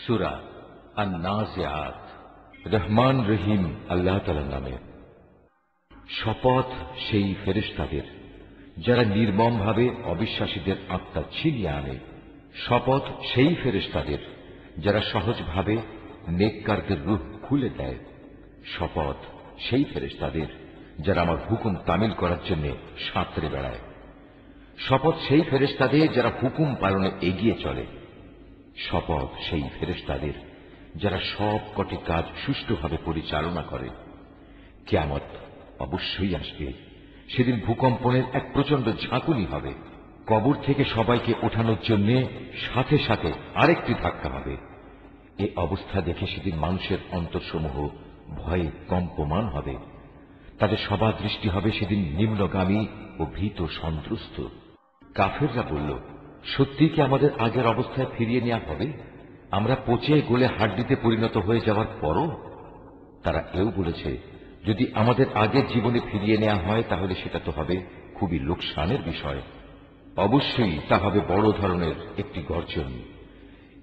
সূরা আন-নাজিআত। রহমান রহিম আল্লাহ তাআলার নামে। শপথ সেই ফেরেশতাদের যারা নির্মমভাবে অবিশ্বাসীদের আত্মা ছিনিয়ে আনে। শপথ সেই ফেরেশতাদের যারা সহজভাবে নেককারদের রূহ খুলে দেয়। শপথ সেই ফেরেশতাদের যারা আমার হুকুম তামিল করার জন্য সাঁতরে বেড়ায়। শপথ সেই ফেরেশতাদের যারা হুকুম পালনে এগিয়ে চলে। শপথ সেই ফেরেশতাদের যারা সব কটি কাজ সুষ্ঠুভাবে পরিচালনা করে। কিয়ামত অবশ্যই আসবে। সেদিন ভূকম্পনের এক প্রচন্ড ঝাঁকুনি হবে। কবর থেকে সবাইকে ওঠানোর জন্য সাথে সাথে আরেকটি ধাক্কা হবে। এ অবস্থা দেখে সেদিন মানুষের অন্তরসমূহ ভয়ে কম্পমান হবে। তাদের সবার দৃষ্টি হবে সেদিন নিম্নগামী ও ভীত সন্ত্রস্ত। কাফেররা বলল, সত্যি কি আমাদের আগের অবস্থায় ফিরিয়ে নেওয়া হবে, আমরা পচে গলে হাড্ডিতে পরিণত হয়ে যাওয়ার পরও? তারা এও বলেছে, যদি আমাদের আগের জীবনে ফিরিয়ে নেওয়া হয় তাহলে সেটা তো হবে খুবই লোকসানের বিষয়। অবশ্যই তা হবে বড় ধরনের একটি গর্জন।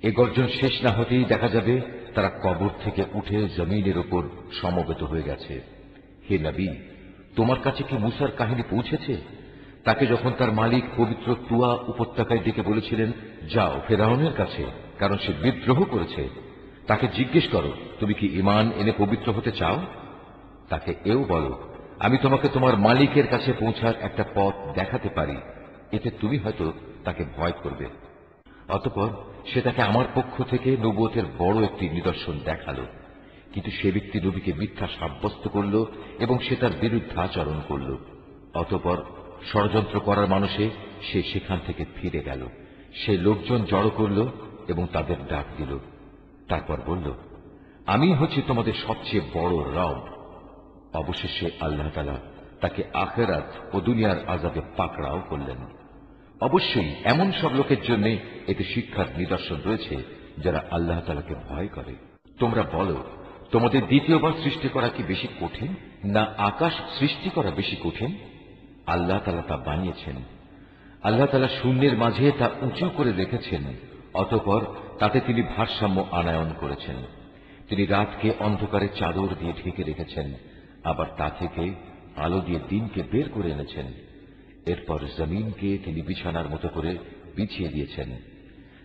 এ গর্জন শেষ না হতেই দেখা যাবে তারা কবর থেকে উঠে জমিনের উপর সমবেত হয়ে গেছে। হে নবী, তোমার কাছে কি মূসার কাহিনী পৌঁছেছে? তাকে যখন তার মালিক পবিত্র তুয়া উপত্যকায় ডেকে বলেছিলেন, যাও ফেরাউনের কাছে, কারণ সে বিদ্রোহ করেছে। তাকে জিজ্ঞেস করো, তুমি কি ঈমান এনে পবিত্র হতে চাও? তাকে এও বলো, আমি তোমাকে তোমার মালিকের কাছে পৌঁছার একটা পথ দেখাতে পারি, এতে তুমি হয়তো তাকে ভয় করবে। অতঃপর সে তাকে আমার পক্ষ থেকে নবুয়তের বড় একটি নিদর্শন দেখালো। কিন্তু সে ব্যক্তি নবীকে মিথ্যা সাব্যস্ত করল এবং সে তার বিরুদ্ধাচরণ করল। অতঃপর ষড়যন্ত্র করার মানুষে সে সেখান থেকে ফিরে গেল। সে লোকজন জড়ো করল এবং তাদের ডাক দিল। তারপর বলল, আমি হচ্ছি তোমাদের সবচেয়ে বড় রব। অবশেষে আল্লাহ তাআলা তাকে আখিরাত ও দুনিয়ার আযাবে পাকড়াও করলেন। অবশ্যই এমন সব লোকের জন্য এতে শিক্ষার নিদর্শন রয়েছে যারা আল্লাহ তাআলাকে ভয় করে। তোমরা বলো, তোমাদের দ্বিতীয়বার সৃষ্টি করা কি বেশি কঠিন, না আকাশ সৃষ্টি করা বেশি কঠিন? আল্লাহ তাআলা তা বানিয়েছেন। আল্লাহ তাআলা শূন্যের মাঝে তা উঁচু করে রেখেছেন। অতঃপর তাতে তিনি ভারসাম্য আনায়ন করেছেন। তিনি রাতকে অন্ধকারের চাদর দিয়ে ঢেকে রেখেছেন, আবার তা থেকে আলো দিয়ে দিনকে বের করে এনেছেন। এরপর জমিনকে তিনি বিছানার মতো করে বিছিয়ে দিয়েছেন।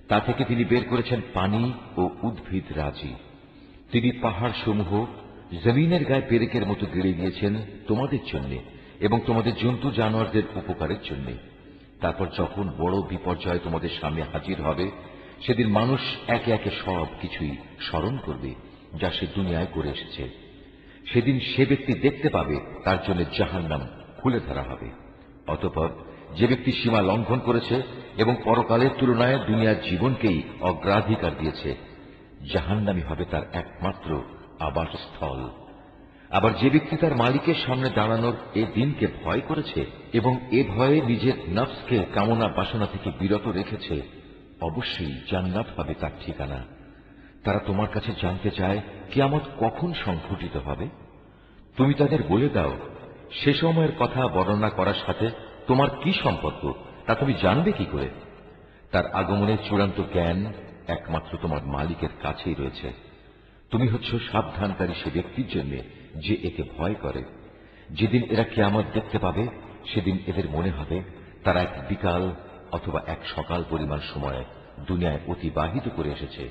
তা থেকে তিনি বের করেছেন পানি ও উদ্ভিদ রাজি। তিনি পাহাড় সমূহ জমিনের গায়ে পেরেকের মতো গেড়ে দিয়েছেন তোমাদের জন্য এবং তোমাদের জন্তু জানোয়ারদের উপকারের জন্য। তারপর যখন বড় বিপর্যয় তোমাদের সামনে হাজির হবে, সেদিন মানুষ একে একে সব কিছুই স্মরণ করবে যা সে দুনিয়ায় করে এসেছে। সেদিন সে ব্যক্তি দেখতে পাবে তার জন্য জাহান্নাম খুলে ধরা হবে। অতঃপর যে ব্যক্তি সীমা লঙ্ঘন করেছে এবং পরকালের তুলনায় দুনিয়ার জীবনকেই অগ্রাধিকার দিয়েছে, জাহান্নামই হবে তার একমাত্র আবাসস্থল। আবার যে ব্যক্তি তার মালিকের সামনে দাঁড়ানোর এ দিনকে ভয় করেছে এবং এ ভয়ে নিজের নফসকে কামনা বাসনা থেকে বিরত রেখেছে, অবশ্যই জান্নাত হবে তার ঠিকানা। তারা তোমার কাছে জানতে চায় কিয়ামত কখন সংঘটিত হবে। তুমি তাদের বলে দাও, সে সময়ের কথা বর্ণনা করার সাথে তোমার কি সম্পর্ক, তা তুমি জানবে কি করে? তার আগমনের চূড়ান্ত জ্ঞান একমাত্র তোমার মালিকের কাছেই রয়েছে। তুমি হচ্ছ সাবধানকারী সে ব্যক্তির জন্য যে একে ভয় করে। যেদিন এরা কিয়ামত দেখতে পাবে, সেদিন এদের মনে হবে তারা এক বিকাল অথবা এক সকাল পরিমাণ সময় দুনিয়ায় অতিবাহিত করে এসেছে।